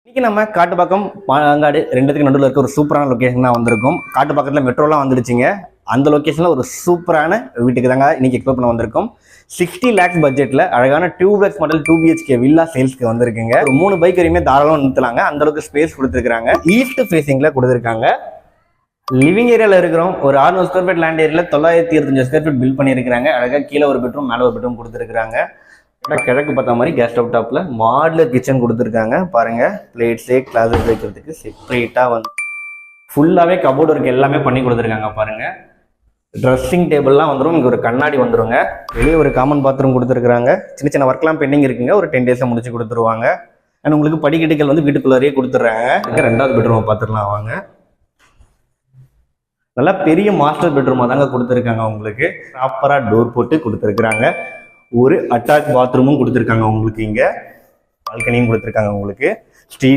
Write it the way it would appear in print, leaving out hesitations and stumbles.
இன்னைக்கு நம்ம காட்டுப்பாக்கம் பாலங்காடு ரெண்டுத்துக்கு நடுவில் இருக்க ஒரு சூப்பரான லொக்கேஷன் தான் வந்திருக்கும். காட்டுப்பாக்கத்தில் மெட்ரோலாம் வந்துடுச்சிங்க. அந்த லொக்கேஷனில் ஒரு சூப்பரான வீட்டுக்கு தாங்க இன்னைக்கு எக்ஸ்ப்ளோர் பண்ண வந்திருக்கோம். 60 lakhs பட்ஜெட்டில் அழகான 2 மாடல் 2 BHK வில்லா சேல்ஸ்க்கு வந்திருக்குங்க. ஒரு 3 பைக் வரையுமே தாராளமாக நிறுத்தலாங்க. அந்த அளவுக்கு ஸ்பேஸ் கொடுத்துருக்காங்க. ஈஸ்ட் ஃபேசிங்கில் கொடுத்துருக்காங்க. லிவிங் ஏரியாவில் இருக்கிறோம். ஒரு 600 ஸ்கொயர் ஃபீட் லேண்ட் ஏரியாவில் 925 ஸ்கொயர் ஃபீட் பில்ட் பண்ணியிருக்காங்க. அழகாக கீழே ஒரு பெட்ரூம் மேலே ஒரு பெட்ரூம் கொடுத்துருக்காங்க. கிழக்கு பார்த்த மாதிரி கேஸ் ஸ்டவ் டாப்ல மாடுலர் கிச்சன் கொடுத்துருக்காங்க. பாருங்க, பிளேட்ஸு கிளாஸஸ் வைக்கிறதுக்கு செப்பரேட்டா வந்து ஃபுல்லாவே கபோர்டு ஒர்க் எல்லாமே பண்ணி கொடுத்துருக்காங்க. பாருங்க, ட்ரெஸ்ஸிங் டேபிள்லாம் வந்துடும். இங்கே ஒரு கண்ணாடி வந்துருங்க. வெளியே ஒரு காமன் பாத்ரூம் கொடுத்துருக்காங்க. சின்ன சின்ன ஒர்க்லாம் பெண்டிங் இருக்குங்க. ஒரு 10 daysல முடிச்சு கொடுத்துருவாங்க. அண்ட் உங்களுக்கு படிக்கட்டுகள் வந்து வீட்டுக்குள்ளாரையே கொடுத்துட்றாங்க. ரெண்டாவது பெட்ரூம் பார்த்துடலாம் வாங்க. நல்லா பெரிய மாஸ்டர் பெட்ரூமாக தாங்க கொடுத்துருக்காங்க. உங்களுக்கு ப்ராப்பராக டோர் போட்டு கொடுத்துருக்குறாங்க. ஒரு அட்டாச் பாத்ரூமும் கொடுத்துருக்காங்க. உங்களுக்கு இங்கே பால்கனியும் கொடுத்துருக்காங்க. உங்களுக்கு ஸ்ட்ரீட்